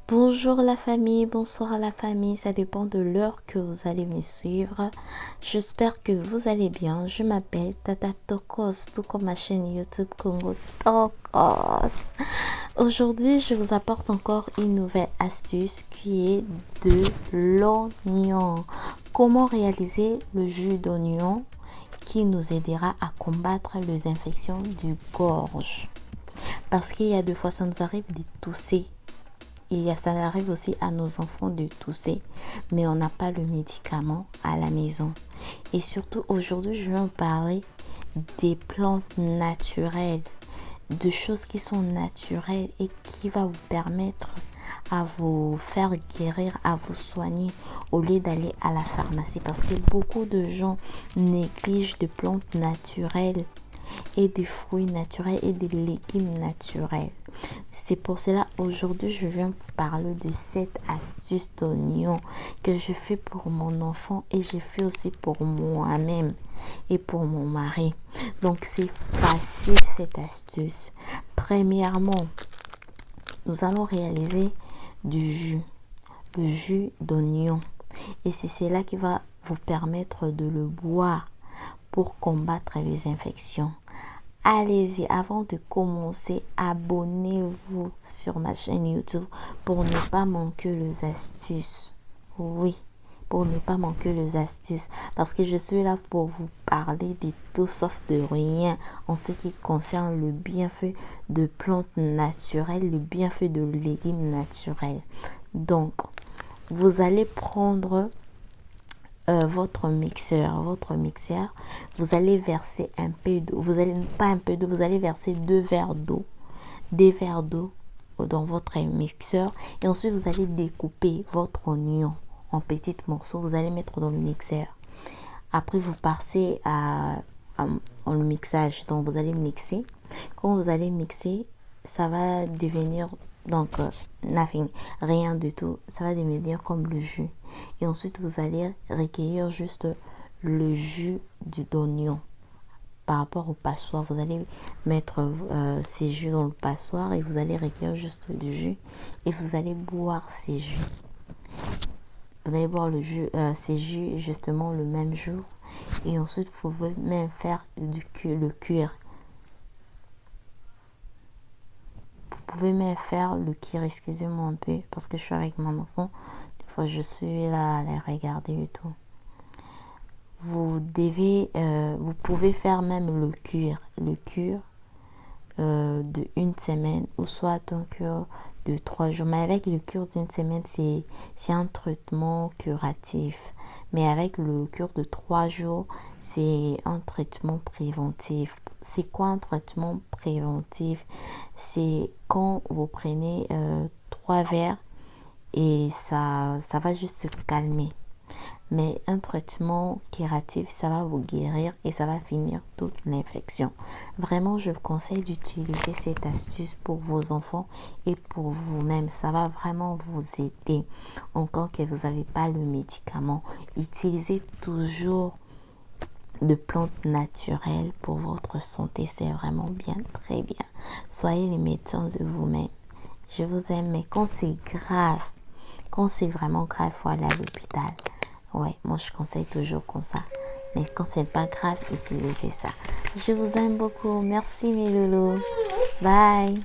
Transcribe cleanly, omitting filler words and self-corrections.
Bonjour la famille, bonsoir la famille, ça dépend de l'heure que vous allez me suivre. J'espère que vous allez bien. Je m'appelle Tata Tokos, tout comme ma chaîne YouTube Congo Tokos. Aujourd'hui, je vous apporte encore une nouvelle astuce qui est de l'oignon. Comment réaliser le jus d'oignon qui nous aidera à combattre les infections du gorge. Parce qu'il y a des fois, ça nous arrive de tousser. Ça arrive aussi à nos enfants de tousser, mais on n'a pas le médicament à la maison. Et surtout aujourd'hui, je vais en parler des plantes naturelles, de choses qui sont naturelles et qui va vous permettre à vous faire guérir, à vous soigner au lieu d'aller à la pharmacie. Parce que beaucoup de gens négligent des plantes naturelles et des fruits naturels et des légumes naturels. C'est pour cela aujourd'hui je viens vous parler de cette astuce d'oignon que je fais pour mon enfant et je fais aussi pour moi-même et pour mon mari. Donc c'est facile cette astuce. Premièrement, nous allons réaliser du jus, le jus d'oignon, et c'est cela qui va vous permettre de le boire pour combattre les infections. Allez-y, avant de commencer, abonnez-vous sur ma chaîne YouTube pour ne pas manquer les astuces. Oui, pour ne pas manquer les astuces. Parce que je suis là pour vous parler de tout sauf de rien en ce qui concerne le bienfait de plantes naturelles, le bienfait de légumes naturels. Donc, vous allez prendre votre mixeur, vous allez verser un peu d'eau, vous allez pas un peu d'eau, vous allez verser deux verres d'eau dans votre mixeur, et ensuite vous allez découper votre oignon en petits morceaux, vous allez mettre dans le mixeur. Après vous passez en mixage, donc vous allez mixer. Quand vous allez mixer, ça va devenir donc nothing, rien du tout, ça va devenir comme le jus. Et ensuite vous allez recueillir juste le jus d'oignon par rapport au passoire. Vous allez mettre ces jus dans le passoire et vous allez recueillir juste le jus et vous allez boire ces jus. Vous allez boire ces jus justement le même jour, et ensuite vous pouvez même faire le cuir. Vous pouvez même faire le cuir, excusez-moi un peu parce que je suis avec mon enfant. Des fois je suis là à les regarder et tout. Vous pouvez faire même le cuir de une semaine, ou soit un cure de 3 jours. Mais avec le cure d'une semaine, c'est un traitement curatif. Mais avec le cure de 3 jours, c'est un traitement préventif. C'est quoi un traitement préventif? C'est quand vous prenez 3 verres et ça va juste se calmer. Mais un traitement curatif, ça va vous guérir et ça va finir toute l'infection. Vraiment, je vous conseille d'utiliser cette astuce pour vos enfants et pour vous-même. Ça va vraiment vous aider. Encore que vous n'avez pas le médicament, utilisez toujours de plantes naturelles pour votre santé. C'est vraiment bien, très bien. Soyez les médecins de vous-même. Je vous aime, mais quand c'est grave, quand c'est vraiment grave, il faut aller à l'hôpital. Ouais, moi je conseille toujours comme ça. Mais quand c'est pas grave, utilisez ça. Je vous aime beaucoup. Merci mes loulous. Bye.